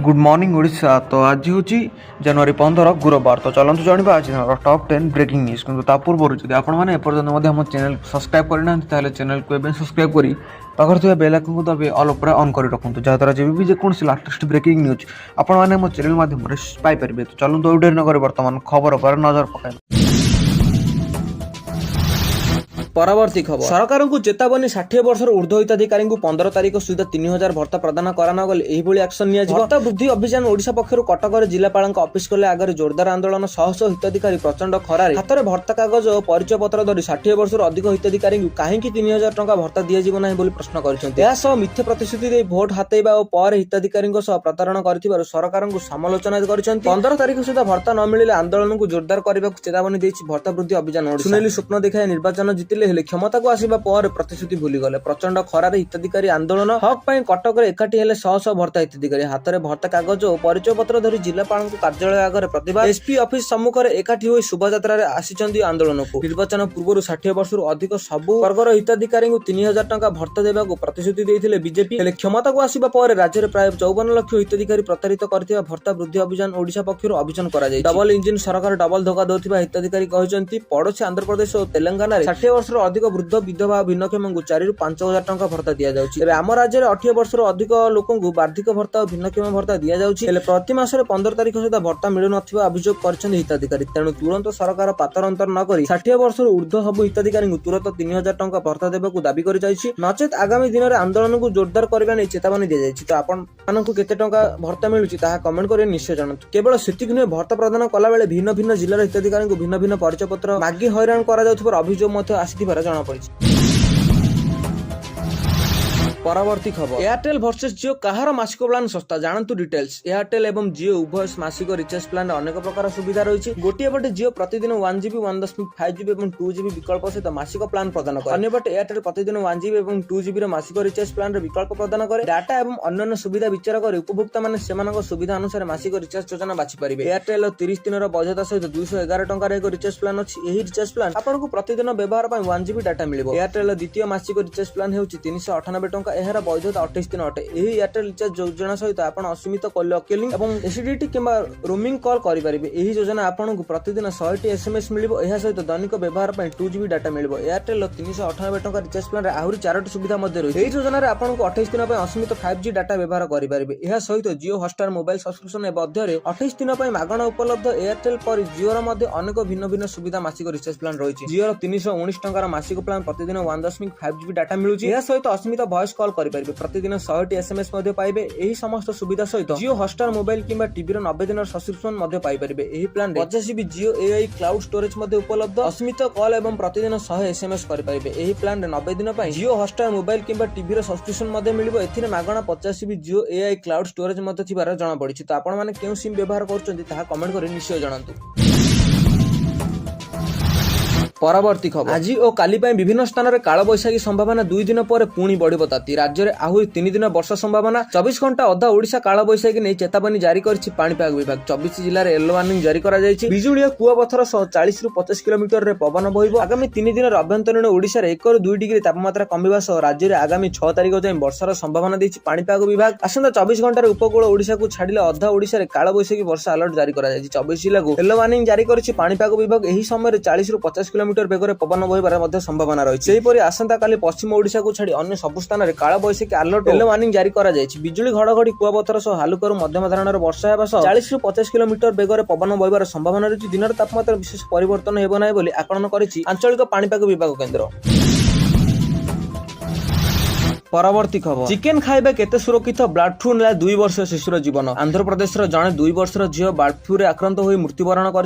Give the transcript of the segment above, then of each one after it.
Good morning Odisha. तो आज हूँ जनवरी 15 गुरुवार। तो चलते जाना आज टॉप 10 ब्रेकिंग न्यूज। कि पूर्व जब आपंत आम चैनल सब्सक्राइब करना चैनल को सब्सक्राइब कर पाखे बेल आइकन को दबे ऑल पूरा ऑन कर रखुँ जहाँद्वारा जब भी जेकोसी लाटेस्ट ब्रेकिंग न्यूज आपने चैनल माध्यम पाइपर। तो चलते उडेर नगर बर्तमान खबर पर नजर पकाई। परवर्ती खबर सरकार को चेतावनी 60 वर्ष ऊर्ध्व हिताधिकारी 15 तारीख सुधा 3000 भत्ता प्रदान कराना गले एक्शन भत्ता वृद्धि अभियान ओडिशा पक्षर कटक जिलापाल अफिस कले आगे जोरदार आंदोलन शह शह हिताधिकारी प्रचंड खरारे हाथ में भत्ता कागज और परिचय पत्र धरी 60 वर्ष अधिक हिताधिकारी कहीं 3000 टंका भत्ता दिज्व ना प्रश्न कर मिथ्या प्रतिश्रुति दे भोट हातेबा और पर हिताधिकारी प्रतारण कर सरकार को समालोचना कर 15 तारीख सुधा भत्ता न मिले आंदोलन को जोरदार करने को चेतावनी देती भत्ता वृद्धि अभियान सुनेली स्वप्न देखाए निर्वाचन जितिले क्षमता को आसवा पर प्रतिश्रुति भूलीगले प्रचंड खरारे हिताधिकारी आंदोलन हक कटक एकाठी हेले शह शह भत्ता हिताधिकारी हाथ में भत्ता कागज और परिचय पत्र धरी जिलापाल कार्यालय आगे प्रतिभा एसपी ऑफिस सम्मुखें एकाठी हो शोभायात्रा आसी आंदोलन को निर्वाचन पूर्व 60 वर्ष अधिक सबु वर्गर हिताधिकारी 3000 टंका भत्ता देवा प्रतिश्रुति देते बीजेपी हेले क्षमता को आसवा पर राज्य में प्राय 54 लाख हिताधिकारी प्रतारित करथिबा भत्ता वृद्धि अभियान ओडिशा पक्षर अभियान कर डबल इंजिन सरकार डबल धोखा देउथिबा हिताधिकारी कहते पड़ोसी आंध्र प्रदेश और तेलंगाना 60 वर्ष अधिक वृद्ध विधवा भिन्नक्षम को 4 ରୁ 5000 टंका भत्ता दि जाउछि। आम राज्य में 18 वर्ष अधिक लोक वार्षिक भत्ता और भिन्नक्षम भत्ता दि जाउछि। प्रति मास 15 तारीख सुधा भत्ता मिलु नथिबा अभियोग करछन हिताधिकारी। तेणु तुरंत सरकार पातर अंतर न करी 60 वर्ष ऊर्ध्व सब हिताधिकारी तुरंत 3000 टंका भत्ता देबाकू दाबी कर जाइछि। नचेत आगामी दिन में आंदोलन को जोरदार करबा नै चेतावनी दि जाइछि। तो आपण मानकु केते टंका भत्ता मिलुछि ताहा कमेंट करि निश्चय जणातु। केवल सेतिक नुहे भत्ता प्रदान कला बेले भिन्न भिन्न जिल्लार हिताधिकारी को भिन्न भिन्न परिचय पत्र मागी हैरान करा जाउथिबार अभियोग मते आसीथिबार जणा पड़िछि। परवर्ती खबर एयरटेल वर्सेस जियो कहार मासिक प्लान सस्ता जानतु डिटेल्स। एयरटेल एवं जियो उभय मासिक रिचार्ज प्लान अनेक प्रकार सुविधा रही। गोटे पटे जियो प्रतिदिन 1GB 1.5GB और 2GB विकल्प सहित मासिक प्लान प्रदान करे। अन्य पटे एयरटेल प्रतिदिन 1GB और 2GB मासिक रिचार्ज प्लान विकल्प प्रदान करे। डाटा एवं अन्य सुविधा विचार कर उपभोक्ता माने सेमानक सुविधा अनुसार मासिक रिचार्ज योजना बाछि परिबे। एयरटेल 30 दिन वैधता सहित 211 टंका एक रिचार्ज प्लान अछि। एही रिचार्ज प्लान आपनको प्रतिदिन व्यवहार पर 1GB डाटा मिलिबो। एयरटेल द्वितीय मासिक रिचार्ज प्लान हेउछि 398 टंका। एहार वैधता 28 दिन अटे। एही एयरटेल रिचार्ज योजना सहित आपण असीमित कॉलिंग एवं एसडीटी किंबा रोमिंग कॉल करि परिबे। एही योजना आपनको प्रतिदिन 100 एसएमएस मिलिबो। एहा सहित दैनिक व्यवहार पर 2GB डाटा मिलिबो। एयरटेल 398 टंका रिचार्ज प्लान रे आहुरी 4टी सुविधा मध्ये रही। एही योजना रे आपनको 28 दिन पर असीमित 5G डाटा व्यवहार करि परिबे। एहा सहित जियो हॉटस्टार मोबाइल सब्सक्रिप्शन मध्ये रे 28 दिन पर मागणा उपलब्ध। एयरटेल पर जियो मध्ये अनेक भिन्न भिन्न सुविधा मासिक रिचार्ज प्लान रही। जियो 319 टंका मासिक प्लान प्रतिदिन 1.5GB डाटा मिलुछि। एहा सहित असीमित वॉइस कॉल करि परिबे। प्रतिदिन 100 एसएमएस मध्ये पाइबे। एही समस्त सुविधा सहित जियो हॉटस्टार मोबाइल किंबा टीवी रो 90 दिन सब्सक्रिप्शन मध्ये पाइ परिबे। एही प्लान 50GB जियो एआई क्लाउड स्टोरेज मध्ये उपलब्ध। असीमित कॉल एवं प्रतिदिन 100 एसएमएस करि परिबे। एही प्लान 90 दिन पय जियो हॉटस्टार मोबाइल किंबा टीवी रो सब्सक्रिप्शन मध्ये मिलिबो। एथिरे मागणा 50GB जियो एआई क्लाउड स्टोरेज मध्ये थिबार जणा पडिछि। तो आपण माने केउ सिम व्यवहार करछन्ती ताहा कमेंट करि निश्चय जणांतु। परवर्ती खबर आज और काली विभिन्न स्थान में काल बैशाखी संभावना 2 दिन पर पुणी बढ़ ताती। राज्य में आहरी 3 दिन वर्षा संभावना। 24 घंटा अधा ओडिशा काल बैशाखी नहीं चेतावनी जारी करिछि पाणीपाग विभाग। 24 जिले में येलो वार्निंग जारी करा जायछि। बिजुली कुआपथर 40 ରୁ 50 किलोमीटर रे पवन बहिबो। आगामी 3 दिन अभ्यंतरीण ओडिशा रे 1 ରୁ 2 डिग्री तापमात्रा कमिबा सह राज्य में आगामी 6 तारीख जाए वर्षार संभावना देछि पाणीपाग विभाग। आसंता 24 घंटा उपकूल ओडिशा को छाड़िले अधा ओडिशा रे काल बैशाखी वर्षा अलर्ट जारी करा जायछि। 24 जिला को येलो वार्निंग जारी करिछि पाणीपाग विभाग। एही समय 40 ରୁ 50 किलोमीटर बेगर पवन बहिबार संभावना रही। सेहीपरि आसंता काली पश्चिम ओडिशा को छाड़ी अन्य सबु स्थान में काल बैशाखी अलर्ट येलो वार्निंग जारी करा जायछि। बिजुली घड़घड़ी कुआपथर सह हालुकारू मध्यम धरणर वर्षा हेबा सह 40 ରୁ 50 किलोमीटर बेगर पवन बहिबार संभावना रही। दिन तापमात्रा विशेष परिवर्तन हेबो नाही बोली आकलन करिछि आंचलिक पाणीपाग विभाग केन्द्र। परवर्ती खबर चिकेन खाइबा केते सुरक्षित बर्ड फ्लू नेला 2 वर्ष शिशुर जीवन। आंध्र प्रदेश जड़े 2 वर्षर झील बर्ड फ्लू रे आक्रांत होई मृत्युवरण कर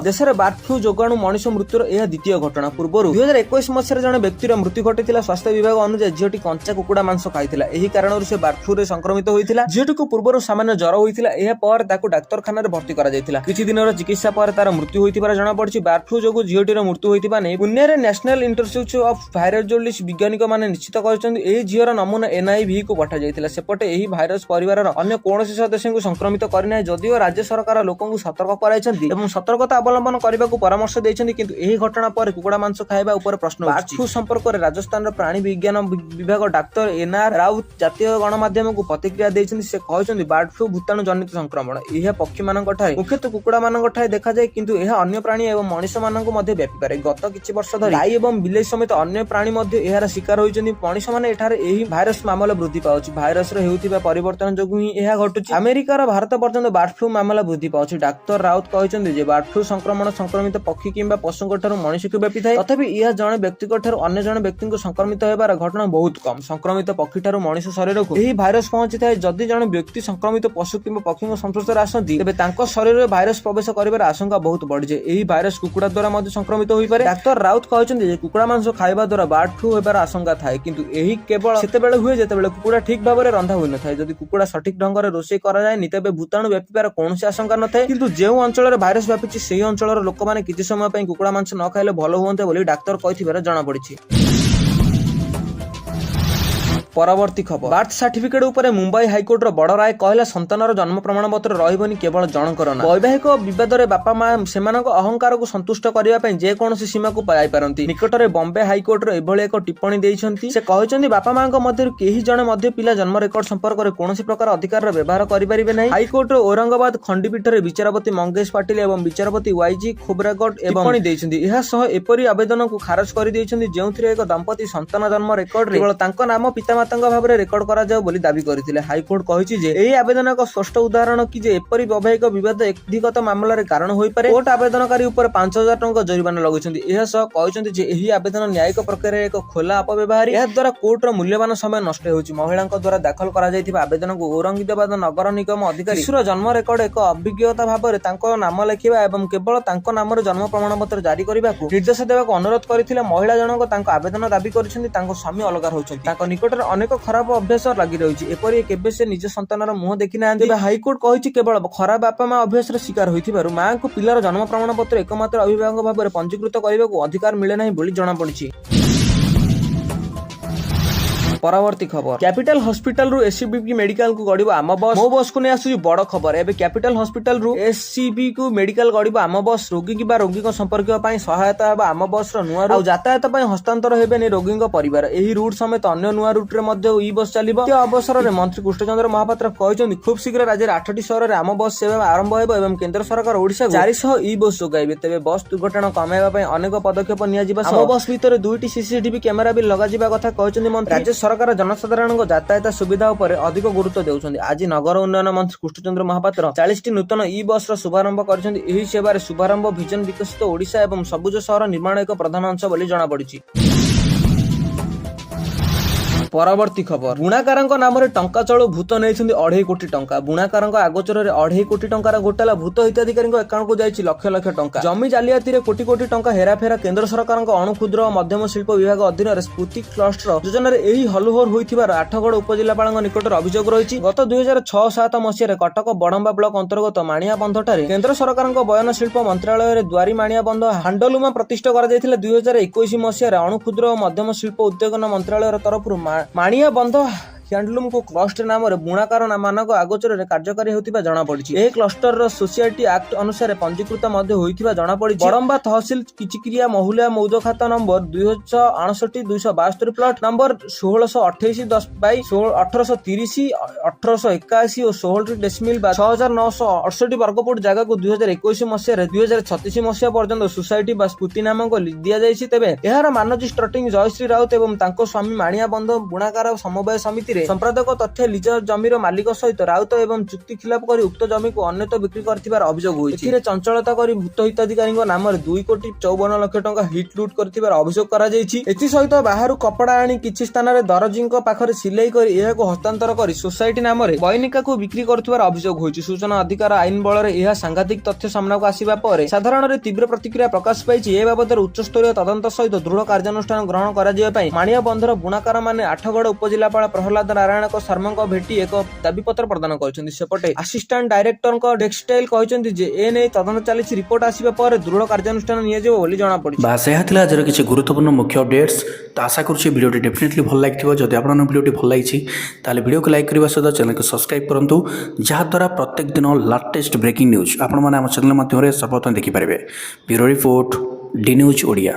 देश में बर्ड फ्लू जोगाणु मनुष्य मृत्युर यह द्वितीय घटना। पूर्व 2021 मसीह जड़े व्यक्तिर मृत्यु घटी। स्वास्थ्य विभाग अनुसार झीलटी कंचा कुकुड़ा मांस खाइथिला। एही कारणରୁ से बर्ड फ्लू रे संक्रमित होइथिला। झीलटी को पूर्व सामान्य ज्वर होइथिला। एहा पर ताकू डाक्तरखाना रे भर्ती करा जायथिला। किछि दिनर चिकित्सा पर तार मृत्यु होइथिबार जणा पड़छि। बर्ड फ्लू जोगु झीलटीर मृत्यु होइथिबा नै पुणे रे नेशनल इंस्टीट्यूट ऑफ वायरोलॉजी वैज्ञानिक माने निश्चित करछन्ती। एही ଝିଅର ନମୁନା NIV କୁ ପଠାଯାଇଥିଲା। ସେପଟେ ଏହି ଭାଇରସ ପରିବାରର ଅନ୍ୟ କୌଣସି ସଦସ୍ୟଙ୍କୁ ସଂକ୍ରମିତ କରିନାହିଁ। ଯଦିଓ ରାଜ୍ୟ ସରକାର ଲୋକଙ୍କୁ ସତର୍କ କରାଇଛନ୍ତି ଏବଂ ସତର୍କତା ଅବଲମ୍ବନ କରିବାକୁ ପରାମର୍ଶ ଦେଇଛନ୍ତି, କିନ୍ତୁ ଏହି ଘଟଣା ପରେ କୁକୁଡ଼ା ମାଂସ ଖାଇବା ଉପରେ ପ୍ରଶ୍ନ ଉଠିଛି। ବାର୍ଡ ଫ୍ଲୁ ସମ୍ପର୍କରେ ରାଜସ୍ଥାନର ପ୍ରାଣୀ ବିଜ୍ଞାନ ବିଭାଗ ଡାକ୍ତର NR ରାଉତ ଜାତୀୟ ଗଣମାଧ୍ୟମକୁ ପ୍ରତିକ୍ରିୟା ଦେଇଛନ୍ତି। ସେ କହିଛନ୍ତି ବାର୍ଡ ଫ୍ଲୁ ଭୂତାଣୁ ଜନିତ ସଂକ୍ରମଣ। ଏହା ପକ୍ଷୀମାନଙ୍କ ଠାରେ ମୁଖ୍ୟତଃ କୁକୁଡ଼ାମାନଙ୍କ ଠାରେ ଦେଖାଯାଏ, କିନ୍ତୁ ଏହା ଅନ୍ୟ ପ୍ରାଣୀ ଏବଂ ମଣିଷମାନଙ୍କୁ ମଧ୍ୟ ବ୍ୟାପିପାରେ। ଗତ କିଛି ବର୍ଷ ଧରି ଗାଈ ଏବଂ ବିଲେଇ ସମେତ ଅନ୍ୟ ପ୍ରାଣୀ ମଧ୍ୟ ଏହାର ଶିକାର ହୋଇଛନ୍ତି। ମଣିଷମାନେ ଏଠାରେ ଏହି ଭାଇରସ ମାମଲା ବୃଦ୍ଧି ପାଉଛି। ଭାଇରସର ହେଉଥିବା ପରିବର୍ତ୍ତନ ଯୋଗୁଁ ହିଁ ଏହା ଘଟୁଛି। ଆମେରିକାର ଭାରତ ପର୍ଯ୍ୟନ୍ତ ବାର୍ଡ ଫ୍ଲୁ ମାମଲା ବୃଦ୍ଧି ପାଉଛି। ଡାକ୍ତର ରାଉତ କହିଛନ୍ତି ଯେ ବାର୍ଡ ଫ୍ଲୁ ସଂକ୍ରମଣ ସଂକ୍ରମିତ ପକ୍ଷୀ କିମ୍ବା ପଶୁଙ୍କ ଠାରୁ ମଣିଷକୁ ବ୍ୟାପିଥାଏ। ତଥାପି ଏହା ଜଣେ ବ୍ୟକ୍ତିଙ୍କ ଠାରୁ ଅନ୍ୟ ଜଣେ ବ୍ୟକ୍ତିଙ୍କୁ ସଂକ୍ରମିତ ହେବାର ଘଟଣା ବହୁତ କମ୍। ସଂକ୍ରମିତ ପକ୍ଷୀ ଠାରୁ ମଣିଷ ଶରୀରକୁ ଏହି ଭାଇରସ ପହଞ୍ଚିଥାଏ। ଯଦି ଜଣେ ବ୍ୟକ୍ତି ସଂକ୍ରମିତ ପଶୁ କିମ୍ବା ପକ୍ଷୀଙ୍କ ସଂସ୍ପର୍ଶରେ ଆସନ୍ତି, ତେବେ ତାଙ୍କ ଶରୀରରେ ଭାଇରସ ପ୍ରବେଶ କରିବାର ଆଶଙ୍କା ବହୁତ ବଢିଯାଏ। ଏହି ଭାଇରସ କୁକୁଡ଼ା ଦ୍ୱାରା ମଧ୍ୟ ସଂକ୍ରମିତ ହୋଇପାରେ। ଡାକ୍ତର ରାଉତ କହିଛନ୍ତି ଯେ କୁକୁଡ଼ା ମାଂସ ଖାଇବା ଦ୍ୱାରା ବାର୍ଡ ଫ୍ଲୁ ହେବାର ଆଶଙ୍କା ଥାଏ, କିନ୍ତୁ ଏହି କେବଳ ସେତେବେଳେ ହୁଏ ଯେତେବେଳେ କୁକୁଡ଼ା ଠିକ୍ ଭାବରେ ରନ୍ଧା ହୋଇନଥାଏ। ଯଦି କୁକୁଡ଼ା ସଠିକ୍ ଢଙ୍ଗରେ ରୋଷେଇ କରାଯାଏନି, ତେବେ ଭୂତାଣୁ ବ୍ୟାପିବାର କୌଣସି ଆଶଙ୍କା ନଥାଏ। କିନ୍ତୁ ଯେଉଁ ଅଞ୍ଚଳରେ ଭାଇରସ ବ୍ୟାପିଛି ସେହି ଅଞ୍ଚଳର ଲୋକମାନେ କିଛି ସମୟ ପାଇଁ କୁକୁଡ଼ା ମାଂସ ନ ଖାଇଲେ ଭଲ ହୁଅନ୍ତେ ବୋଲି ଡାକ୍ତର କହିଥିବାର ଜଣାପଡ଼ିଛି। ପରବର୍ତ୍ତୀ ଖବର, ବାର୍ଥ ସାର୍ଟିଫିକେଟ ଉପରେ ମୁମ୍ବାଇ ହାଇକୋର୍ଟର ବଡ଼ ରାୟ କହିଲା ସନ୍ତାନର ଜନ୍ମ ପ୍ରମାଣପତ୍ର ରହିବନି କେବଳ ଜଣଙ୍କର ନାଁ। ବୈବାହିକ ବିବାଦରେ ବାପା ମା ସେମାନଙ୍କ ଅହଙ୍କାରକୁ ସନ୍ତୁଷ୍ଟ କରିବା ପାଇଁ ଯେକୌଣସି ସୀମାକୁ ଯାଇପାରନ୍ତି। ନିକଟରେ ବମ୍ବେ ହାଇକୋର୍ଟର ଏଭଳି ଏକ ଟିପ୍ପଣୀ ଦେଇଛନ୍ତି। ସେ କହିଛନ୍ତି ବାପା ମାଙ୍କ ମଧ୍ୟରୁ କେହି ଜଣେ ମଧ୍ୟ ପିଲା ଜନ୍ମ ରେକର୍ଡ ସମ୍ପର୍କରେ କୌଣସି ପ୍ରକାର ଅଧିକାରର ବ୍ୟବହାର କରିପାରିବେ ନାହିଁ। ହାଇକୋର୍ଟର ଔରଙ୍ଗାବାଦ ଖଣ୍ଡପୀଠରେ ବିଚାରପତି ମଙ୍ଗେଶ ପାଟିଲ ଏବଂ ବିଚାରପତି YG ଖୋବ୍ରାଗଡ଼ ଟିପ୍ପଣୀ ଦେଇଛନ୍ତି। ଏହା ସହ ଏପରି ଆବେଦନକୁ ଖାରଜ କରିଦେଇଛନ୍ତି ଯେଉଁଥିରେ ଏକ ଦମ୍ପତି ସନ୍ତାନ ଜନ୍ମ ରେକର୍ଡରେ କେବଳ ତାଙ୍କ ନାମ ପିତାମାତାଙ୍କ ଭାବରେ ରେକର୍ଡ କରାଯାଉ ବୋଲି ଦାବି କରିଥିଲେ। ହାଇକୋର୍ଟ କହିଛି ଯେ ଏହି ଆବେଦନ ଏକ ସ୍ପଷ୍ଟ ଉଦାହରଣ କି ଯେ ଏପରି ବୈବାହିକ ବିବାଦ ଏକଧିଗତ ମାମଲାରେ କାରଣ ହୋଇପାରେ। କୋର୍ଟ ଆବେଦନକାରୀ ଉପରେ 5,000 ଟଙ୍କା ଜରିମାନା ଲଗାଇଛନ୍ତି। ଏହା ସହ କହିଛନ୍ତି ଯେ ଏହି ଆବେଦନ ନ୍ୟାୟିକ ପ୍ରକ୍ରିୟାରେ ଏକ ଖୋଲା ଅପବ୍ୟବହାରୀ। ଏହା ଦ୍ୱାରା କୋର୍ଟର ମୂଲ୍ୟବାନ ସମୟ ନଷ୍ଟ ହେଉଛି। ମହିଳାଙ୍କ ଦ୍ୱାରା ଦାଖଲ କରାଯାଇଥିବା ଆବେଦନକୁ ଔରଙ୍ଗାବାଦ ନଗର ନିଗମ ଅଧିକାରୀ ଶିଶୁର ଜନ୍ମ ରେକର୍ଡ ଏକ ଅଭିଜ୍ଞତା ଭାବରେ ତାଙ୍କ ନାମ ଲେଖିବା ଏବଂ କେବଳ ତାଙ୍କ ନାମରେ ଜନ୍ମ ପ୍ରମାଣପତ୍ର ଜାରି କରିବାକୁ ନିର୍ଦ୍ଦେଶ ଦେବାକୁ ଅନୁରୋଧ କରିଥିଲେ। ମହିଳା ଜଣକ ତାଙ୍କ ଆବେଦନ ଦାବି କରିଛନ୍ତି ତାଙ୍କ ସ୍ୱାମୀ ଅଲଗା ରହୁଛନ୍ତି। ତାଙ୍କ ନିକଟରେ ଅନେକ ଖରାପ ଅଭ୍ୟାସ ଲାଗି ରହିଛି। ଏପରି କେବେ ସେ ନିଜ ସନ୍ତାନର ମୁହଁ ଦେଖିନାହାନ୍ତି। ତେବେ ହାଇକୋର୍ଟ କହିଛି କେବଳ ଖରାପ ବାପା ମା ଅଭ୍ୟାସର ଶିକାର ହୋଇଥିବାରୁ ମାଙ୍କୁ ପିଲାର ଜନ୍ମ ପ୍ରମାଣପତ୍ର ଏକମାତ୍ର ଅଭିଭାବକ ଭାବରେ ପଞ୍ଜୀକୃତ କରିବାକୁ ଅଧିକାର ମିଳେ ନାହିଁ ବୋଲି ଜଣାପଡ଼ିଛି। ପରବର୍ତ୍ତୀ ଖବର, କ୍ୟାପିଟାଲ ହସ୍ପିଟାଲରୁ SCB ମେଡିକାଲ କୁ ଗଡ଼ିବ ଆମ ବସ୍। ମୋ ବସ୍ କୁ ନେଇ ଆସୁଛି ବଡ଼ ଖବର। ଏବେ କ୍ୟାପିଟାଲ ହସ୍ପିଟାଲରୁ SCB କୁ ମେଡିକାଲ ଗଡ଼ିବ ଆମ ବସ୍। ରୋଗୀ କିମ୍ବା ରୋଗୀଙ୍କ ସମ୍ପର୍କୀୟ ପାଇଁ ସହାୟତା ହେବ ଆମ ବସ୍ର ନୂଆ ରୁଟ୍। ଆଉ ଯାତାୟାତ ପାଇଁ ହସ୍ତାନ୍ତର ହେବେନି ରୋଗୀଙ୍କ ପରିବାର। ଏହି ରୁଟ୍ ସମେତ ଅନ୍ୟ ନୂଆ ରୁଟ୍ରେ ମଧ୍ୟ ବସ୍ ଚାଲିବ। ଏ ଅବସରରେ ମନ୍ତ୍ରୀ କୃଷ୍ଣଚନ୍ଦ୍ର ମହାପାତ୍ର କହିଛନ୍ତି ଖୁବ୍ ଶୀଘ୍ର ରାଜ୍ୟର 8ଟି ସହରରେ ଆମ ବସ୍ ସେବା ଆରମ୍ଭ ହେବ ଏବଂ କେନ୍ଦ୍ର ସରକାର ଓଡ଼ିଶାକୁ 400 ବସ୍ ଯୋଗାଇବେ। ତେବେ ବସ୍ ଦୁର୍ଘଟଣା କମାଇବା ପାଇଁ ଅନେକ ପଦକ୍ଷେପ ନିଆଯିବା ସହ ଆମ ବସ୍ ଭିତରେ 2ଟି CCTV କ୍ୟାମେରା ବି ଲଗାଯିବା କଥା କହିଛନ୍ତି ମନ୍ତ୍ରୀ। ରାଜ୍ୟ ସରକାର ଜନସାଧାରଣଙ୍କ ଯାତାୟାତ ସୁବିଧା ଉପରେ ଅଧିକ ଗୁରୁତ୍ୱ ଦେଉଛନ୍ତି। ଆଜି ନଗର ଉନ୍ନୟନ ମନ୍ତ୍ରୀ କୃଷ୍ଣଚନ୍ଦ୍ର ମହାପାତ୍ର 40ଟି ନୂତନ ବସ୍ର ଶୁଭାରମ୍ଭ କରିଛନ୍ତି। ଏହି ସେବାରେ ଶୁଭାରମ୍ଭ ଭିଜନ ବିକଶିତ ଓଡ଼ିଶା ଏବଂ ସବୁଜ ସହର ନିର୍ମାଣ ଏକ ପ୍ରଧାନ ଅଂଶ ବୋଲି ଜଣାପଡ଼ିଛି। ପରବର୍ତ୍ତୀ ଖବର, ବୁଣାକାରଙ୍କ ନାମରେ ଟଙ୍କା ଚଳୁ ଭୂତ ନେଇଛନ୍ତି 2.5 କୋଟି ଟଙ୍କା। ବୁଣାକାରଙ୍କ ଆଗୋଚରରେ 2.5 କୋଟି ଟଙ୍କାର ଘୋଟାଲା। ଭୂତ ହିତାଧିକାରୀଙ୍କ ଆକାଉଣ୍ଟକୁ ଯାଇଛି ଲକ୍ଷ ଲକ୍ଷ ଟଙ୍କା। ଜମି ଜାଲିଆତିରେ କୋଟି କୋଟି ଟଙ୍କା ହେରାଫେରା। କେନ୍ଦ୍ର ସରକାରଙ୍କ ଅଣୁ କ୍ଷୁଦ୍ର ଓ ମଧ୍ୟମ ଶିଳ୍ପ ବିଭାଗ ଅଧୀନରେ ସ୍ଫୁର୍ତ୍ତି କ୍ଲଷ୍ଟର ଯୋଜନାରେ ଏହି ହଲୁହର ହୋଇଥିବାର ଆଠଗଡ଼ ଉପଜିଲ୍ଲାପାଳଙ୍କ ନିକଟରେ ଅଭିଯୋଗ ରହିଛି। ଗତ 2006-07 ମସିହାରେ କଟକ ବଡମ୍ବା ବ୍ଲକ ଅନ୍ତର୍ଗତ ମାଣିଆବନ୍ଧଠାରେ କେନ୍ଦ୍ର ସରକାରଙ୍କ ବୟନ ଶିଳ୍ପ ମନ୍ତ୍ରାଳୟରେ ଦ୍ୱାରୀ ମାଣିଆବନ୍ଧ ହାଣ୍ଡଲୁମ ପ୍ରତିଷ୍ଠା କରାଯାଇଥିଲା। 2021 ମସିହାରେ ଅଣୁ କ୍ଷୁଦ୍ର ଓ ମଧ୍ୟମ ଶିଳ୍ପ ଉଦ୍ୟୋଗନ ମନ୍ତ୍ରାଳୟ ତରଫରୁ ମାଣିଆବନ୍ଧ ହ୍ୟାଣ୍ଡଲୁମକୁ କ୍ଲଷ୍ଟର ନାମରେ ବୁଣାକାର ମାନଙ୍କ ଆଗୋଚରରେ କାର୍ଯ୍ୟକାରୀ ହେଉଥିବା ଜଣାପଡ଼ିଛି। ଏହି କ୍ଲଷ୍ଟରର ସୋସିଏଟି ଆକ୍ଟ ଅନୁସାରେ ପଞ୍ଜୀକୃତ ମଧ୍ୟ ହୋଇଥିବା ଜଣାପଡ଼ିଛି। ବଡମ୍ବା ତହସିଲ କିଚିକିରିଆ ମହୁଲିଆ ମୌଜ ଖାତା ନମ୍ବର 269-272 ପ୍ଲଟ ନମ୍ବର 1668-10/1830, 1881 ଓ 16 ଡେସିମିଲ ବା 6968 ବର୍ଗଫୁଟ ଜାଗାକୁ 2021 ମସିହାରେ 2036 ମସିହା ପର୍ଯ୍ୟନ୍ତ ସୋସାଇଟି ବା ସ୍ଫୁର୍ତ୍ତି ନାମକ ଦିଆଯାଇଛି। ତେବେ ଏହାର ମ୍ୟାନେଜିଂ ଜୟଶ୍ରୀ ରାଉତ ଏବଂ ତାଙ୍କ ସ୍ୱାମୀ ମାଣିଆବନ୍ଧ ବୁଣାକାର ସମବାୟ ସମିତିରେ ସମ୍ପାଦକ ତଥ୍ୟ ଲିଜ ଜମିର ମାଲିକ ସହିତ ରାଉତ ଏବଂ ଚୁକ୍ତି ଖିଲାପ କରି ଉକ୍ତ ଜମିକୁ ଅନ୍ୟତ୍ର ବିକ୍ରି କରିଥିବାର ଅଭିଯୋଗ ହୋଇଛି। ଏଥିରେ ଚଞ୍ଚଳତା କରି ଭୂତ ହିତାଧିକାରୀଙ୍କ ନାମରେ 2.54 ଲକ୍ଷ ଟଙ୍କା ହିଟ୍ ଲୁଟ୍ କରିଥିବାର ଅଭିଯୋଗ କରାଯାଇଛି। ଏଥିସହିତ ବାହାରୁ କପଡ଼ା ଆଣି କିଛି ସ୍ଥାନରେ ଦରଜୀଙ୍କ ପାଖରେ ସିଲେଇ କରି ଏହାକୁ ହସ୍ତାନ୍ତର କରି ସୋସାଇଟି ନାମରେ ବୈନିକାକୁ ବିକ୍ରି କରୁଥିବାର ଅଭିଯୋଗ ହୋଇଛି। ସୂଚନା ଅଧିକାର ଆଇନ ବଳରେ ଏହା ସାଂଘାତିକ ତଥ୍ୟ ସାମ୍ନାକୁ ଆସିବା ପରେ ସାଧାରଣରେ ତୀବ୍ର ପ୍ରତିକ୍ରିୟା ପ୍ରକାଶ ପାଇଛି। ଏ ବାବଦରେ ଉଚ୍ଚସ୍ତରୀୟ ତଦନ୍ତ ସହିତ ଦୃଢ଼ କାର୍ଯ୍ୟାନୁଷ୍ଠାନ ଗ୍ରହଣ କରାଯିବା ପାଇଁ ମାଣିଆବନ୍ଧର ବୁଣାକାର ମାନେ ଆଠଗଡ଼ ଉପଜିଲ୍ଲାପାଳ ପ୍ରହ୍ଲାଦ ନାରାୟଣ ଶର୍ମା ଭେଟି ଏକ ଦାବିପତ୍ର ପ୍ରଦାନ କରିଛନ୍ତି। ସେପଟେ ଆସିଷ୍ଟାଣ୍ଟ ଡାଇରେକ୍ଟରଙ୍କ ଟେକ୍ସଟାଇଲ କହିଛନ୍ତି ଯେ ଏ ନେଇ ତଦନ୍ତ ଚାଲିଛି, ରିପୋର୍ଟ ଆସିବା ପରେ ଦୃଢ଼ କାର୍ଯ୍ୟାନୁଷ୍ଠାନ ନିଆଯିବ ବୋଲି ଜଣାପଡ଼ିଛି। ବାସ୍ ଏହା ଥିଲା ଆଜିର କିଛି ଗୁରୁତ୍ୱପୂର୍ଣ୍ଣ ମୁଖ୍ୟ ଅପଡେଟ୍ସ। ତ ଆଶା କରୁଛି ଭିଡ଼ିଓଟି ଡେଫିନେଟଲି ଭଲ ଲାଗିଥିବ। ଯଦି ଆପଣଙ୍କ ଭିଡ଼ିଓଟି ଭଲ ଲାଗିଛି ତାହେଲେ ଭିଡ଼ିଓକୁ ଲାଇକ୍ କରିବା ସହିତ ଚ୍ୟାନେଲକୁ ସବସ୍କ୍ରାଇବ୍ କରନ୍ତୁ, ଯାହାଦ୍ୱାରା ପ୍ରତ୍ୟେକ ଦିନ ଲାଟେଷ୍ଟ ବ୍ରେକିଂ ନ୍ୟୁଜ୍ ଆପଣମାନେ ଆମ ଚ୍ୟାନେଲ ମାଧ୍ୟମରେ ସର୍ବପ୍ରଥମେ ଦେଖିପାରିବେ। Bureau report, D news Odia.